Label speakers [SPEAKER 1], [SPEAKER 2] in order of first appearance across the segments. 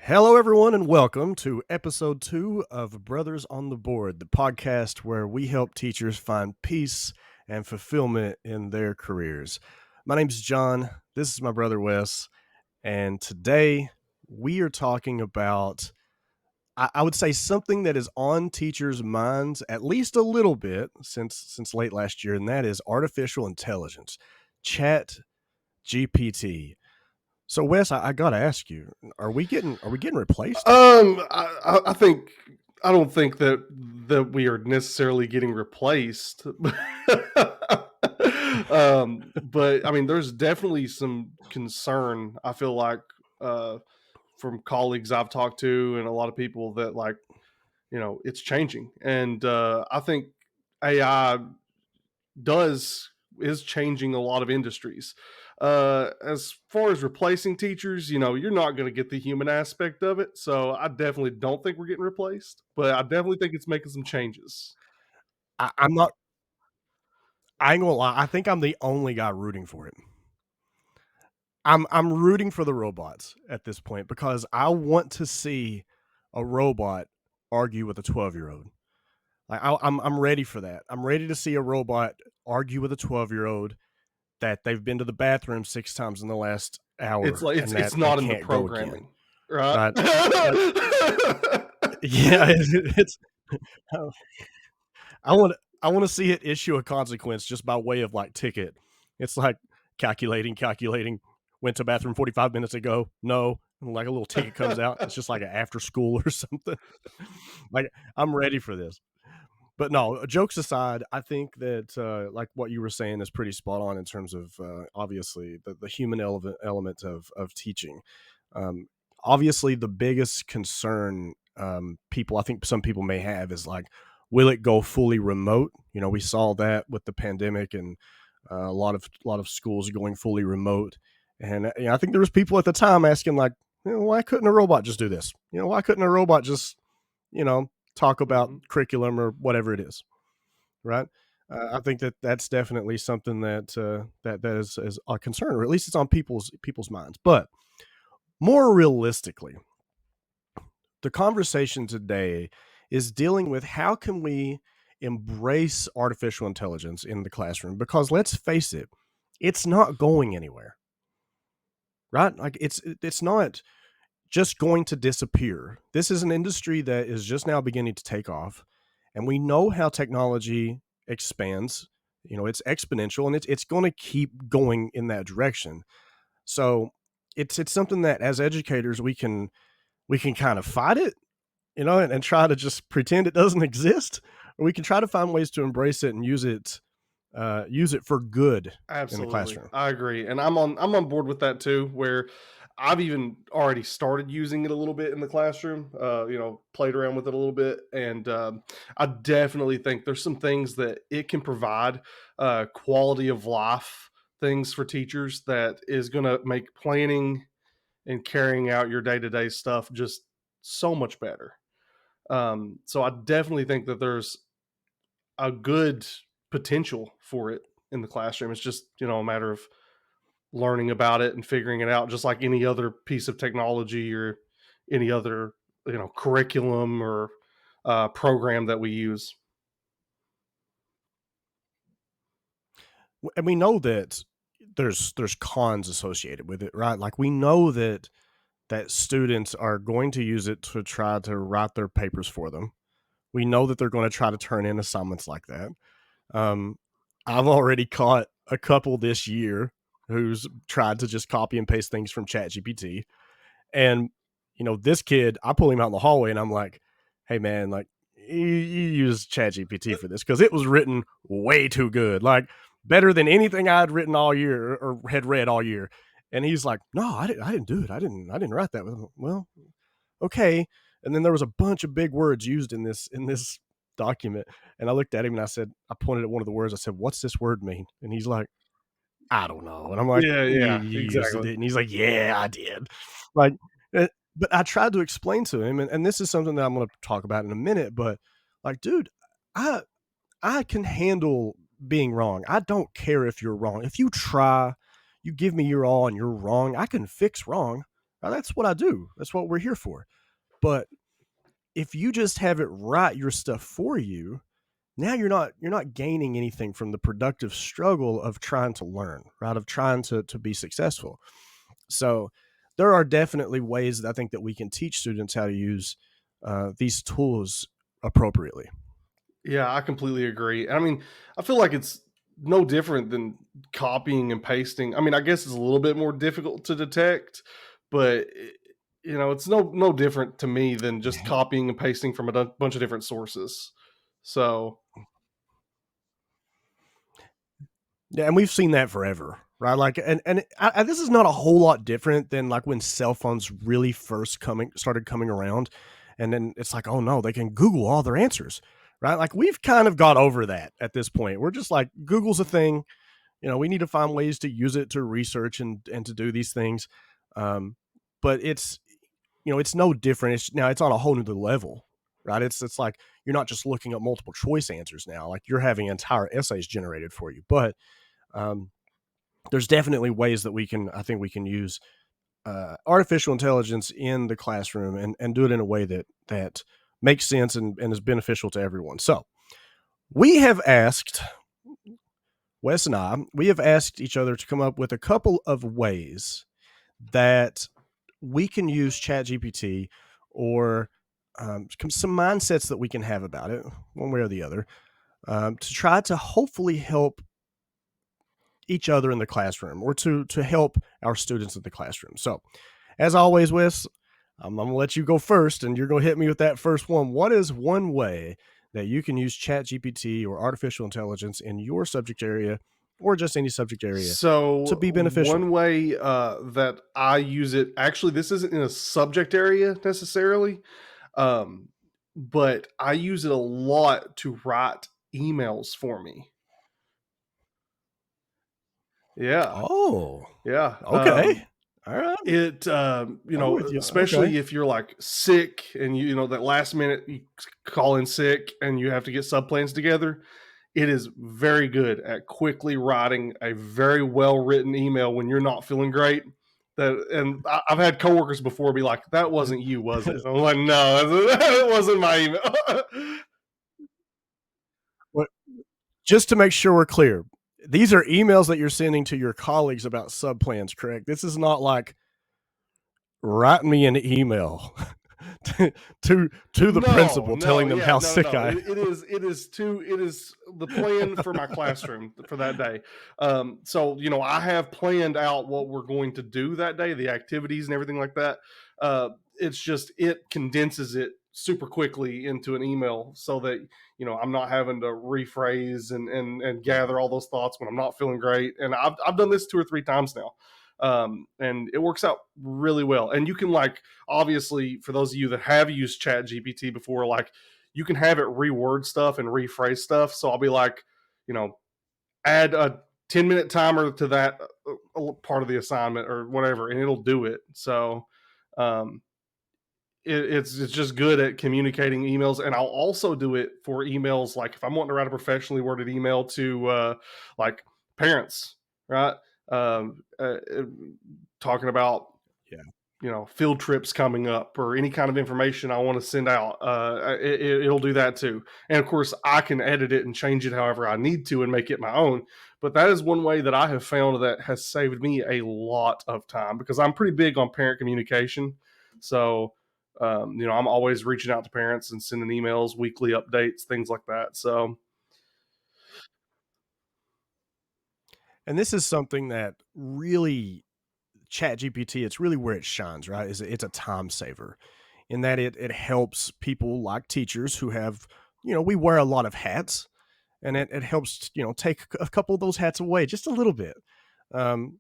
[SPEAKER 1] Hello, everyone, and welcome to episode 2 of Brothers on the Board, the podcast where we help teachers find peace and fulfillment in their careers. My name is John. This is my brother Wes, and today we are talking about, I would say, something that is on teachers' minds at least a little bit since late last year, and that is artificial intelligence, Chat GPT. So, Wes, I got to ask you: Are we getting replaced?
[SPEAKER 2] I don't think that we are necessarily getting replaced. But I mean, there's definitely some concern. I feel like from colleagues I've talked to and a lot of people that it's changing, and I think AI does is changing a lot of industries. As far as replacing teachers, you're not going to get the human aspect of it. So I definitely don't think we're getting replaced, but I definitely think it's making some changes.
[SPEAKER 1] I'm not. I ain't gonna lie. I think I'm the only guy rooting for it. I'm rooting for the robots at this point because I want to see a robot argue with a 12-year-old. Like I'm ready for that. I'm ready to see a robot argue with a 12-year-old that they've been to the bathroom 6 times in the last
[SPEAKER 2] It's
[SPEAKER 1] hour
[SPEAKER 2] like
[SPEAKER 1] and
[SPEAKER 2] it's
[SPEAKER 1] that they
[SPEAKER 2] not in the
[SPEAKER 1] can't go again.
[SPEAKER 2] programming, right?
[SPEAKER 1] Right? Like, yeah, it's. I want I want to see it issue a consequence just by way of like ticket. It's like calculating. Went to bathroom 45 minutes ago. No, and like a little ticket comes out. It's just like an after school or something. Like I'm ready for this. But no, jokes aside, I think that like what you were saying is pretty spot on in terms of obviously the human element of teaching. Um, Obviously, the biggest concern I think some people may have is like, will it go fully remote? You know, we saw that with the pandemic and a lot of schools going fully remote. And I think there was people at the time asking like, why couldn't a robot just do this? Why couldn't a robot just talk about
[SPEAKER 2] Mhm.
[SPEAKER 1] curriculum or whatever it is, right? I think that that's definitely something that is a concern, or at least it's on people's minds. But more realistically, the conversation today is dealing with how can we embrace artificial intelligence in the classroom, because let's face it, it's not going anywhere, right? Like it's not just going to disappear. This is an industry that is just now beginning to take off, and we know how technology expands. It's exponential, and it's going to keep going in that direction. So it's something that as educators we can kind of fight it, and try to just pretend it doesn't exist, or we can try to find ways to embrace it and use it for good in the
[SPEAKER 2] Absolutely.
[SPEAKER 1] classroom.
[SPEAKER 2] I agree. And I'm on board with that too, where I've even already started using it a little bit in the classroom, played around with it a little bit. And I definitely think there's some things that it can provide, quality of life things for teachers that is going to make planning and carrying out your day to day stuff just so much better. So I definitely think that there's a good potential for it in the classroom. It's just, a matter of learning about it and figuring it out, just like any other piece of technology or any other, curriculum or program that we use.
[SPEAKER 1] And we know that there's cons associated with it, right? Like we know that students are going to use it to try to write their papers for them. We know that they're going to try to turn in assignments like that. Um, I've already caught a couple this year who's tried to just copy and paste things from ChatGPT. And, this kid, I pull him out in the hallway and I'm like, hey, man, like, you use ChatGPT for this because it was written way too good. Like, better than anything I had written all year or had read all year. And he's like, no, I didn't do it. I didn't write that. Well, okay. And then there was a bunch of big words used in this document. And I looked at him and I pointed at one of the words. I said, what's this word mean? And he's like, I don't know. And I'm like,
[SPEAKER 2] Yeah,
[SPEAKER 1] you,
[SPEAKER 2] yeah,
[SPEAKER 1] you used it,
[SPEAKER 2] exactly.
[SPEAKER 1] and he's like, yeah, I did. Like, but I tried to explain to him, and this is something that I'm going to talk about in a minute. But like, dude, I I can handle being wrong. I don't care if you're wrong. If you try, you give me your all, and you're wrong. I can fix wrong. Now, that's what I do. That's what we're here for. But if you just have it write your stuff for you, now you're not gaining anything from the productive struggle of trying to learn, right? Of trying to be successful. So there are definitely ways that I think that we can teach students how to use these tools appropriately.
[SPEAKER 2] Yeah, I completely agree. I mean, I feel like it's no different than copying and pasting. I mean, I guess it's a little bit more difficult to detect, but it's no different to me than just copying and pasting from a bunch of different sources. So,
[SPEAKER 1] Yeah, and we've seen that forever, right? Like, and this is not a whole lot different than like when cell phones really first coming started coming around, and then it's like, oh no, they can Google all their answers, right? Like we've kind of got over that at this point. We're just like Google's a thing. We need to find ways to use it to research and to do these things. Um, but it's no different. It's on a whole new level, right? It's like you're not just looking at multiple choice answers now. Like you're having entire essays generated for you, but um, there's definitely ways that I think we can use artificial intelligence in the classroom and do it in a way that makes sense and is beneficial to everyone. So we have asked Wes and we have asked each other to come up with a couple of ways that we can use ChatGPT or some mindsets that we can have about it, one way or the other, to try to hopefully help each other in the classroom or to help our students in the classroom. So, as always, Wes, I'm going to let you go first, and you're going to hit me with that first one. What is one way that you can use ChatGPT or artificial intelligence in your subject area or just any subject area to
[SPEAKER 2] so
[SPEAKER 1] be beneficial?
[SPEAKER 2] one way that I use it, actually, this isn't in a subject area necessarily, um, but I use it a lot to write emails for me. Yeah,
[SPEAKER 1] Oh,
[SPEAKER 2] yeah.
[SPEAKER 1] okay. All right.
[SPEAKER 2] It,
[SPEAKER 1] I'm with you. Okay.
[SPEAKER 2] especially if you're like sick and that last minute you call in sick and you have to get sub plans together, it is very good at quickly writing a very well written email when you're not feeling great. I've had coworkers before be like, "That wasn't you, was it?" I'm like, "No, it wasn't my email."
[SPEAKER 1] Well, just to make sure we're clear, these are emails that you're sending to your colleagues about sub plans, correct? This is not like write me an email to to the
[SPEAKER 2] No,
[SPEAKER 1] principal
[SPEAKER 2] no,
[SPEAKER 1] telling them
[SPEAKER 2] yeah,
[SPEAKER 1] how
[SPEAKER 2] no, no,
[SPEAKER 1] sick
[SPEAKER 2] no.
[SPEAKER 1] I am.
[SPEAKER 2] It is the plan for my classroom for that day. So I have planned out what we're going to do that day, the activities and everything like that. It's just it condenses it super quickly into an email so that I'm not having to rephrase and gather all those thoughts when I'm not feeling great. And I've done this 2 or 3 times now. And it works out really well. And you can, like, obviously, for those of you that have used Chat GPT before, like, you can have it reword stuff and rephrase stuff. So I'll be like, you know, add a 10-minute timer to that part of the assignment or whatever, and it'll do it. So um, it's just good at communicating emails. And I'll also do it for emails, like if I'm wanting to write a professionally worded email to like parents, right? Um, uh, uh, Talking about
[SPEAKER 1] Yeah.
[SPEAKER 2] field trips coming up or any kind of information I want to send out. It'll do that too. And of course, I can edit it and change it however I need to and make it my own. But that is one way that I have found that has saved me a lot of time because I'm pretty big on parent communication. So, I'm always reaching out to parents and sending emails, weekly updates, things like that. So,
[SPEAKER 1] And this is something that really Chat GPT, it's really where it shines, right? Is it's a time saver in that it helps people like teachers who have, we wear a lot of hats, and it helps, take a couple of those hats away just a little bit. Um,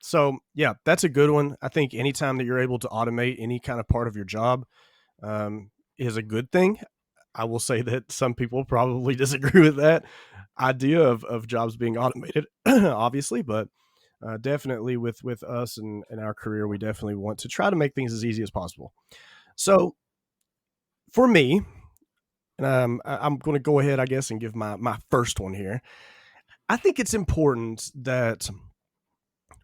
[SPEAKER 1] so yeah, that's a good one. I think anytime that you're able to automate any kind of part of your job is a good thing. I will say that some people probably disagree with that idea of jobs being automated, obviously, but definitely with us and our career, we definitely want to try to make things as easy as possible. So for me, I'm going to go ahead, I guess, and give my first one here. I think it's important that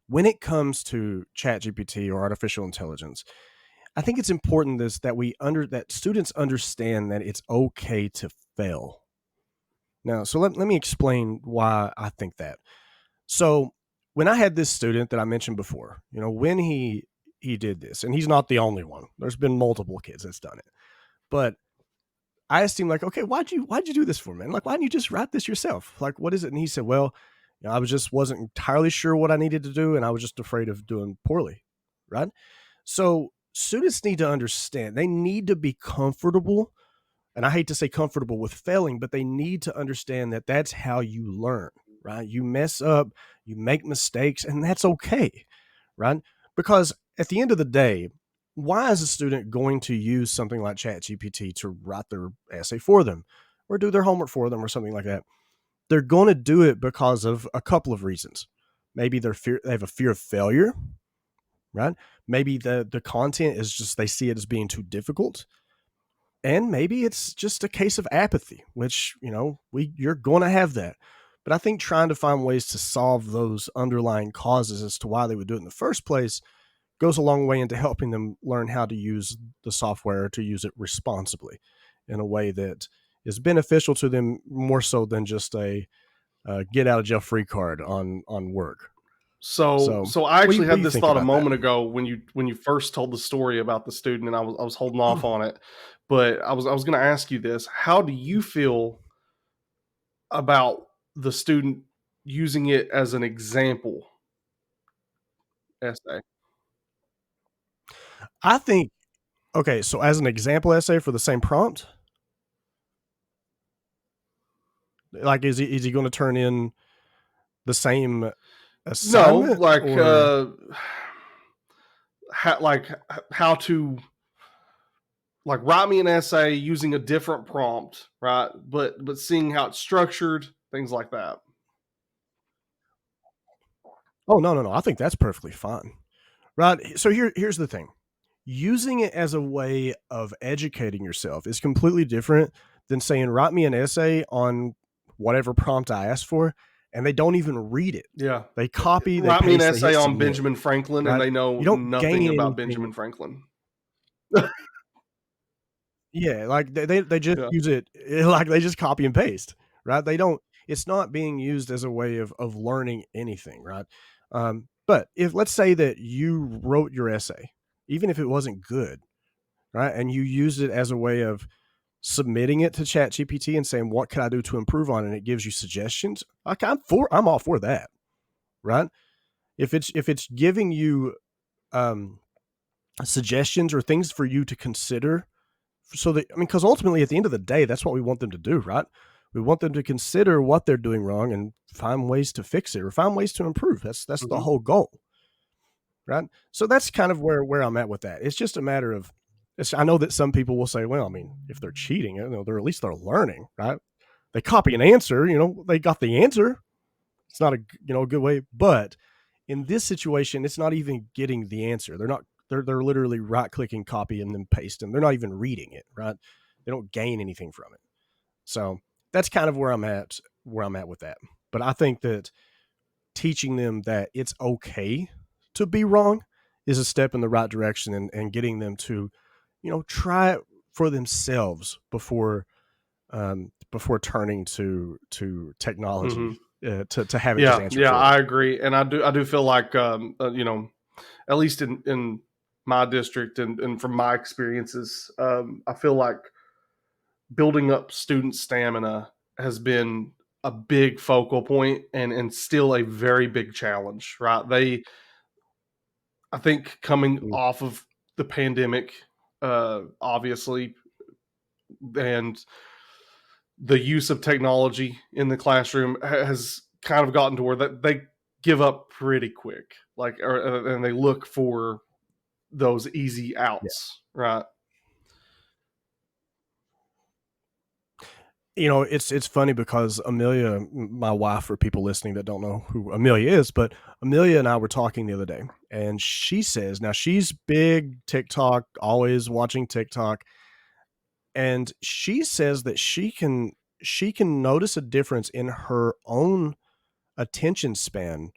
[SPEAKER 1] when it comes to ChatGPT or artificial intelligence, I think it's important that students understand that it's okay to fail. Now, so let me explain why I think that. So when I had this student that I mentioned before, when he did this, and he's not the only one. There's been multiple kids that's done it. But I asked him, like, okay, why'd you do this for me? And like, why didn't you just write this yourself? Like, what is it? And he said, well, I wasn't entirely sure what I needed to do, and I was just afraid of doing poorly. Right. So students need to understand they need to be comfortable. And I hate to say comfortable with failing, but they need to understand that that's how you learn, right? You mess up, you make mistakes, and that's okay, right? Because at the end of the day, why is a student going to use something like ChatGPT to write their essay for them or do their homework for them or something like that? They're going to do it because of a couple of reasons. Maybe they have a fear of failure, right? Maybe the content is just they see it as being too difficult. And maybe it's just a case of apathy, which, you're going to have that. But I think trying to find ways to solve those underlying causes as to why they would do it in the first place goes a long way into helping them learn how to use the software, to use it responsibly in a way that is beneficial to them more so than just a get out of jail free card on work.
[SPEAKER 2] So I actually
[SPEAKER 1] What
[SPEAKER 2] had
[SPEAKER 1] do you
[SPEAKER 2] this
[SPEAKER 1] think
[SPEAKER 2] thought a
[SPEAKER 1] about that?
[SPEAKER 2] moment ago when you first told the story about the student, and I was holding off on it, but I was going to ask you this: how do you feel about the student using it as an example essay?
[SPEAKER 1] I think, okay, so as an example essay for the same prompt, like, is he going to turn in the same
[SPEAKER 2] No,
[SPEAKER 1] assignment or?
[SPEAKER 2] like how to like write me an essay using a different prompt, right? But seeing how it's structured, things like that.
[SPEAKER 1] Oh, no, no, no. I think that's perfectly fine. Right. So here's the thing. Using it as a way of educating yourself is completely different than saying, write me an essay on whatever prompt I asked for, and they don't even read it.
[SPEAKER 2] Yeah.
[SPEAKER 1] They copy, they
[SPEAKER 2] Write me an
[SPEAKER 1] paste, they hit
[SPEAKER 2] essay on
[SPEAKER 1] submit.
[SPEAKER 2] Benjamin Franklin, and
[SPEAKER 1] Right.
[SPEAKER 2] they
[SPEAKER 1] You
[SPEAKER 2] know
[SPEAKER 1] don't
[SPEAKER 2] nothing
[SPEAKER 1] gain
[SPEAKER 2] about
[SPEAKER 1] anything.
[SPEAKER 2] Benjamin Franklin.
[SPEAKER 1] Yeah, like they just
[SPEAKER 2] Yeah.
[SPEAKER 1] use it like they just copy and paste, right? They don't. It's not being used as a way of learning anything, right? But if let's say that you wrote your essay, even if it wasn't good, right, and you used it as a way of submitting it to ChatGPT and saying what could I do to improve on it, and it gives you suggestions. Like I'm all for that, right? If it's giving you um, suggestions or things for you to consider so that, I mean, because ultimately at the end of the day, that's what we want them to do, right? We want them to consider what they're doing wrong and find ways to fix it or find ways to improve. That's the
[SPEAKER 2] Mhm.
[SPEAKER 1] whole goal, right? So that's kind of where I'm at with that. It's just a matter of, I know that some people will say, well, I mean, if they're cheating, they're at least they're learning, right? They copy an answer, they got the answer. It's not a good way, but in this situation, it's not even getting the answer. They're literally right clicking, copy, and then paste, and they're not even reading it, right? They don't gain anything from it. So that's kind of where I'm at with that. But I think that teaching them that it's okay to be wrong is a step in the right direction, and getting them to, try it for themselves before turning to technology
[SPEAKER 2] Mhm.
[SPEAKER 1] to have it just
[SPEAKER 2] Yeah,
[SPEAKER 1] answer
[SPEAKER 2] yeah,
[SPEAKER 1] for them.
[SPEAKER 2] I agree, and I do feel like at least in my district and from my experiences, I feel like building up student stamina has been a big focal point and still a very big challenge, right? I think coming
[SPEAKER 1] Mm.
[SPEAKER 2] off of the pandemic, obviously, and the use of technology in the classroom has kind of gotten to where that they give up pretty quick, like, and they look for those easy
[SPEAKER 1] Yeah.
[SPEAKER 2] outs, right?
[SPEAKER 1] It's funny because Amelia, my wife, for people listening that don't know who Amelia is, but Amelia and I were talking the other day, and she says now she's big TikTok, always watching TikTok, and she says that she can notice a difference in her own attention span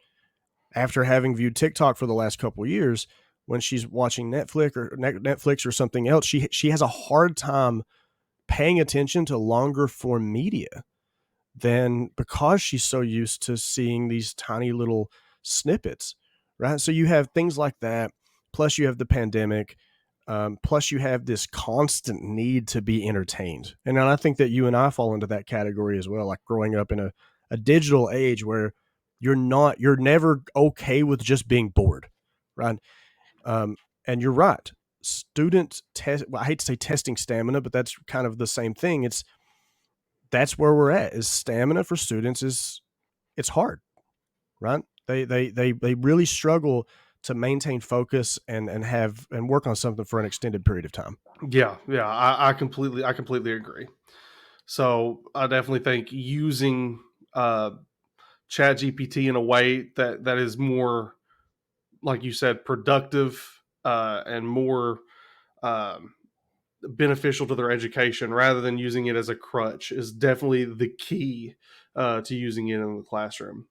[SPEAKER 1] after having viewed TikTok for the last couple of years, when she's watching Netflix or something else, she has a hard time paying attention to longer form media than, because she's so used to seeing these tiny little snippets, right? So you have things like that, plus you have the pandemic, plus you have this constant need to be entertained. And I think that you and I fall into that category as well, like growing up in a digital age where you're never okay with just being bored, right? And you're right. Students test, well, I hate to say testing stamina, but that's kind of the same thing. That's where we're at, is stamina for students is, it's hard, right? They really struggle to maintain focus and work on something for an extended period of time.
[SPEAKER 2] Yeah, yeah, I completely agree. So I definitely think using Chat GPT in a way that is more, like you said, productive and more um, beneficial to their education rather than using it as a crutch is definitely the key to using it in the classroom.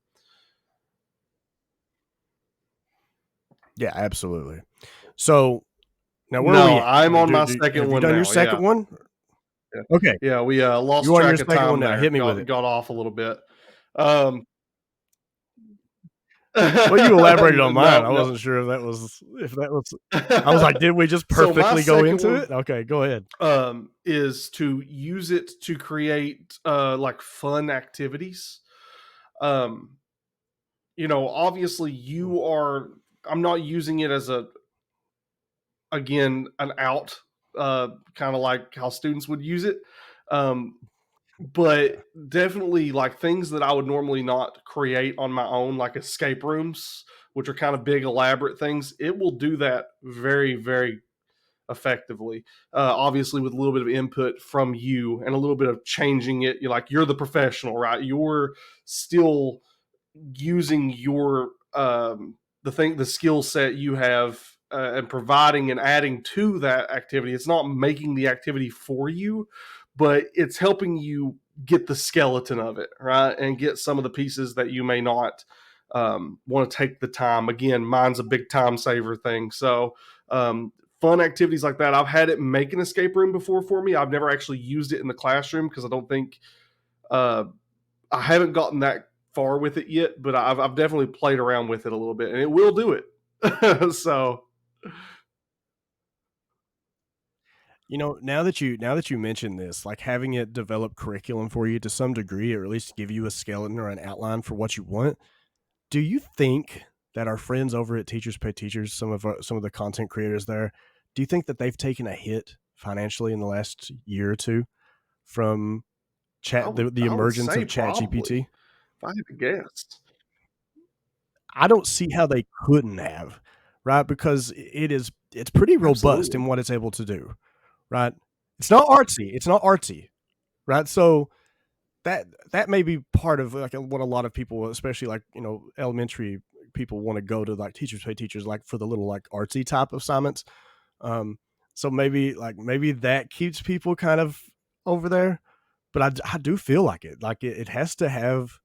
[SPEAKER 1] Yeah, absolutely. So now where are
[SPEAKER 2] No,
[SPEAKER 1] we at?
[SPEAKER 2] I'm on my second
[SPEAKER 1] Have you
[SPEAKER 2] one
[SPEAKER 1] done your
[SPEAKER 2] now. Yeah,
[SPEAKER 1] second one?
[SPEAKER 2] yeah,
[SPEAKER 1] Okay,
[SPEAKER 2] yeah. We lost
[SPEAKER 1] you on your
[SPEAKER 2] track of
[SPEAKER 1] second one
[SPEAKER 2] time
[SPEAKER 1] now.
[SPEAKER 2] there.
[SPEAKER 1] Hit me with it.
[SPEAKER 2] Got off a little bit. Um,
[SPEAKER 1] Well, you elaborated on mine.
[SPEAKER 2] no,
[SPEAKER 1] I
[SPEAKER 2] no.
[SPEAKER 1] wasn't sure if that was. I was like, did we just
[SPEAKER 2] So my
[SPEAKER 1] perfectly go
[SPEAKER 2] second
[SPEAKER 1] into
[SPEAKER 2] one
[SPEAKER 1] it? Okay, go ahead.
[SPEAKER 2] is to use it to create like fun activities. Um, obviously you are. I'm not using it as a, again, an out, kind of like how students would use it. Um, but definitely like things that I would normally not create on my own, like escape rooms, which are kind of big, elaborate things. It will do that very, very effectively. Obviously, with a little bit of input from you and a little bit of changing it. You're the professional, right? You're still using your the skill set you have, and providing and adding to that activity. It's not making the activity for you, but it's helping you get the skeleton of it, right, and get some of the pieces that you may not want to take the time. Again, mine's a big time saver thing. So fun activities like that. I've had it make an escape room before for me. I've never actually used it in the classroom because I don't think uh, I haven't gotten that far with it yet, but I've definitely played around with it a little bit, and it will do it. So
[SPEAKER 1] Now that you mention this, like having it develop curriculum for you to some degree, or at least give you a skeleton or an outline for what you want, do you think that our friends over at Teachers Pay Teachers, some of the content creators there, do you think that they've taken a hit financially in the last year or two from the
[SPEAKER 2] I would
[SPEAKER 1] emergence
[SPEAKER 2] say
[SPEAKER 1] of Chat
[SPEAKER 2] probably,
[SPEAKER 1] GPT?
[SPEAKER 2] if I had to guess.
[SPEAKER 1] I don't see how they couldn't have, right? Because it's pretty robust
[SPEAKER 2] Absolutely.
[SPEAKER 1] in what it's able to do, right? It's not artsy. It's not artsy, right? So that may be part of like what a lot of people, especially like elementary people, want to go to like Teachers Pay Teachers, like for the little like artsy type of assignments. Um, so maybe that keeps people kind of over there, but I do feel like it has to have,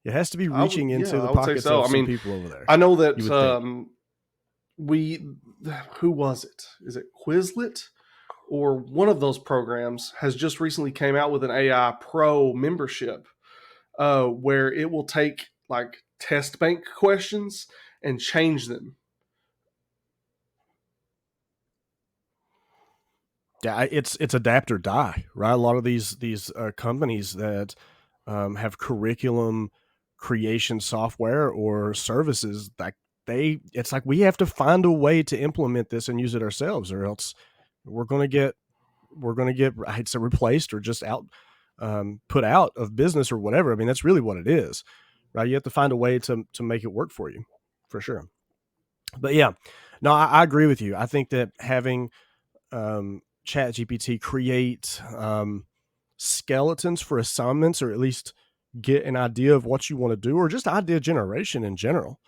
[SPEAKER 1] it has to be reaching
[SPEAKER 2] Yeah,
[SPEAKER 1] into the
[SPEAKER 2] I would say
[SPEAKER 1] pockets
[SPEAKER 2] so.
[SPEAKER 1] of
[SPEAKER 2] I
[SPEAKER 1] some
[SPEAKER 2] mean,
[SPEAKER 1] people over there.
[SPEAKER 2] I know
[SPEAKER 1] You
[SPEAKER 2] that
[SPEAKER 1] would think.
[SPEAKER 2] we who was it? Is it Quizlet? Or one of those programs has just recently came out with an AI Pro membership, where it will take like test bank questions and change them.
[SPEAKER 1] Yeah, it's adapt or die, right? A lot of these companies that have curriculum creation software or services, that it's like we have to find a way to implement this and use it ourselves, or else we're gonna get we're gonna get, I'd say, replaced or just put out of business or whatever. I mean, that's really what it is, right? You have to find a way to make it work for you, for sure. But yeah, no, I agree with you. I think that having Chat GPT create skeletons for assignments, or at least get an idea of what you want to do, or just idea generation in general,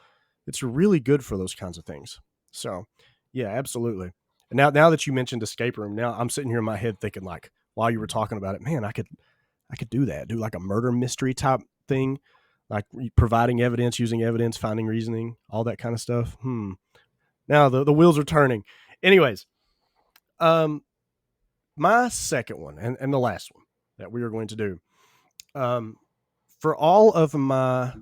[SPEAKER 1] it's really good for those kinds of things. So yeah, absolutely. And now that you mentioned escape room, now I'm sitting here in my head thinking, like, while you were talking about it, man, I could do that, do like a murder mystery type thing, like providing evidence, using evidence, finding reasoning, all that kind of stuff. Now the wheels are turning. Anyways, my second one and the last one that we are going to do, um, for all of my,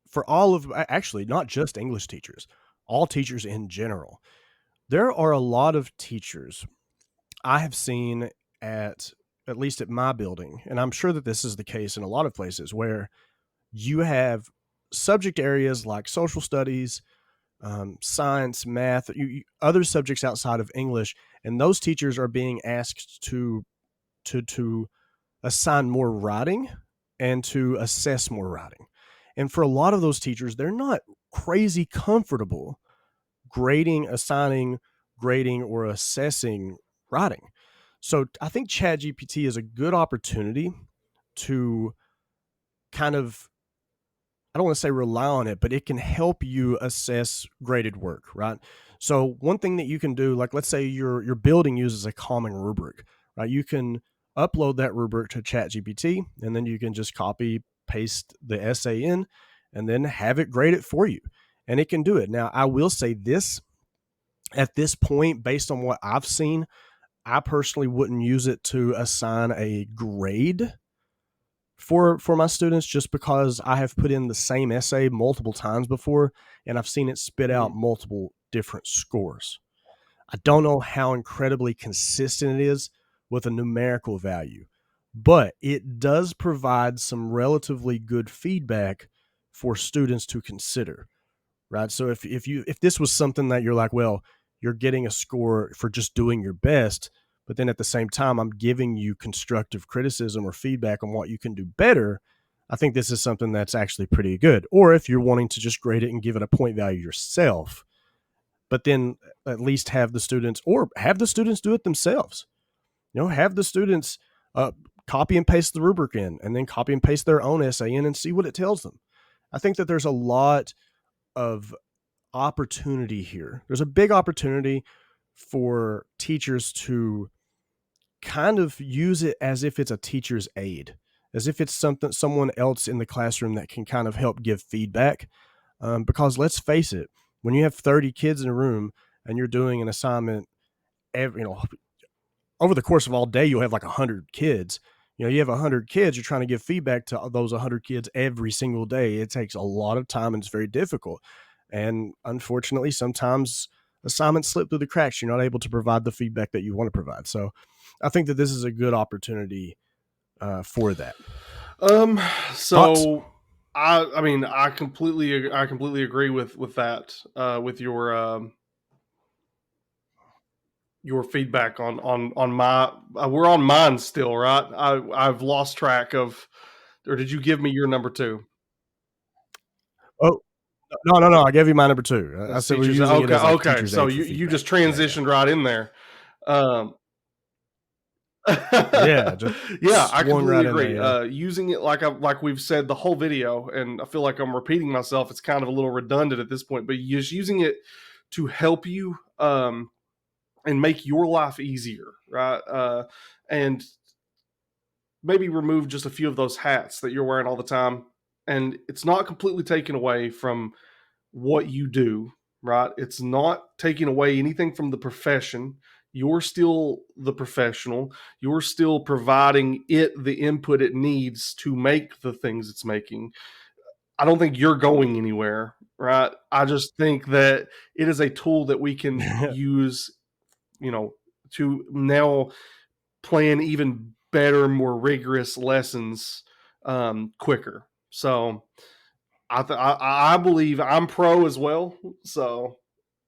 [SPEAKER 1] for all of actually not just English teachers, all teachers in general, there are a lot of teachers I have seen at least at my building, and I'm sure that this is the case in a lot of places where you have subject areas like social studies, science, math, other subjects outside of English, and those teachers are being asked to assign more writing and to assess more writing. And for a lot of those teachers, they're not crazy comfortable grading, assigning, grading, or assessing writing. So I think ChatGPT is a good opportunity to kind of, I don't want to say rely on it, but it can help you assess graded work, right? So one thing that you can do, like let's say your building uses a common rubric, right? You can upload that rubric to ChatGPT, and then you can just copy paste the essay in, and then have it grade it for you, and it can do it. Now, I will say this: at this point, based on what I've seen, I personally wouldn't use it to assign a grade for my students, just because I have put in the same essay multiple times before and I've seen it spit out
[SPEAKER 2] Mhm.
[SPEAKER 1] multiple different scores. I don't know how incredibly consistent it is with a numerical value, but it does provide some relatively good feedback for students to consider, right? So if this was something that you're like, well, you're getting a score for just doing your best, but then at the same time I'm giving you constructive criticism or feedback on what you can do better, I think this is something that's actually pretty good. Or if you're wanting to just grade it and give it a point value yourself, but then at least have the students, or have the students do it themselves. Have the students uh, copy and paste the rubric in, and then copy and paste their own essay in and see what it tells them. I think that there's a lot of opportunity here. There's a big opportunity for teachers to kind of use it as if it's a teacher's aid, as if it's someone else in the classroom that can kind of help give feedback. Because let's face it, when you have 30 kids in a room and you're doing an assignment, over the course of all day, you'll have like 100 kids. You have 100 kids, you're trying to give feedback to those 100 kids every single day. It takes a lot of time and it's very difficult. And unfortunately, sometimes assignments slip through the cracks. You're not able to provide the feedback that you want to provide. So I think that this is a good opportunity for that.
[SPEAKER 2] Um,
[SPEAKER 1] Thoughts?
[SPEAKER 2] so I mean, I completely agree with that, with your feedback on my, we're on mine still, right? I've lost track of, or did you give me your number two?
[SPEAKER 1] Oh, no, no, no. I gave you my number two. I
[SPEAKER 2] That's
[SPEAKER 1] said we're
[SPEAKER 2] teachers.
[SPEAKER 1] using it
[SPEAKER 2] Okay,
[SPEAKER 1] as like
[SPEAKER 2] okay.
[SPEAKER 1] teacher's
[SPEAKER 2] So
[SPEAKER 1] aid for
[SPEAKER 2] you
[SPEAKER 1] feedback.
[SPEAKER 2] just
[SPEAKER 1] Yeah, yeah.
[SPEAKER 2] transitioned right in there. Um,
[SPEAKER 1] Yeah, just
[SPEAKER 2] yeah, I
[SPEAKER 1] swung
[SPEAKER 2] completely
[SPEAKER 1] right in there.
[SPEAKER 2] agree.
[SPEAKER 1] Yeah.
[SPEAKER 2] Using it like we've said the whole video, and I feel like I'm repeating myself. It's kind of a little redundant at this point, but just using it to help you, and make your life easier, right? And maybe remove just a few of those hats that you're wearing all the time, and it's not completely taken away from what you do, right? It's not taking away anything from the profession. You're still the professional. You're still providing it the input it needs to make the things it's making. I don't think you're going anywhere, right? I just think that it is a tool that we can use, you know, to now plan even better, more rigorous lessons, quicker. So I believe I'm pro as well. So,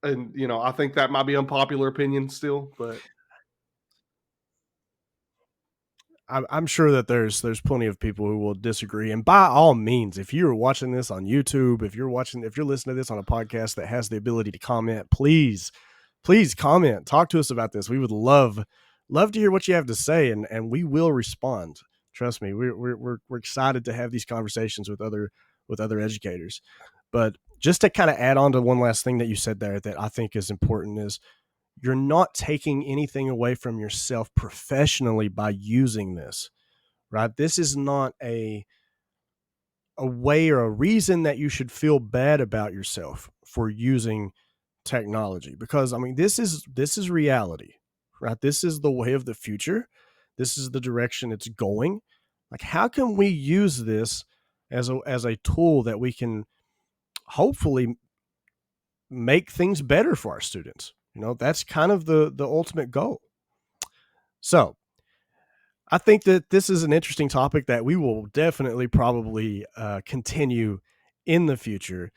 [SPEAKER 2] and I think that might be unpopular opinion still, but
[SPEAKER 1] I'm sure that there's plenty of people who will disagree. And by all means, if you're watching this on YouTube, if you're listening to this on a podcast that has the ability to comment, please comment. Talk to us about this. We would love to hear what you have to say, and we will respond. Trust me, we're excited to have these conversations with other educators. But just to kind of add on to one last thing that you said there that I think is important is you're not taking anything away from yourself professionally by using this, right? This is not a way or a reason that you should feel bad about yourself for using technology, because I mean this is reality, right? This is the way of the future. This is the direction it's going. Like, how can we use this as a tool that we can hopefully make things better for our students? That's kind of the ultimate goal. So I think that this is an interesting topic that we will definitely probably continue in the future,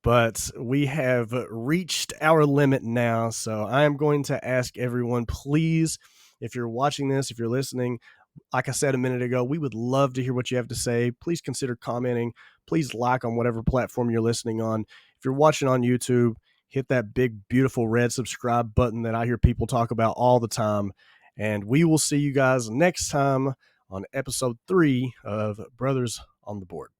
[SPEAKER 1] but we have reached our limit now. So I am going to ask everyone, please, if you're watching this, if you're listening, like I said a minute ago, we would love to hear what you have to say. Please consider commenting. Please like on whatever platform you're listening on. If you're watching on YouTube, hit that big, beautiful red subscribe button that I hear people talk about all the time. And we will see you guys next time on episode 3 of Brothers on the Board.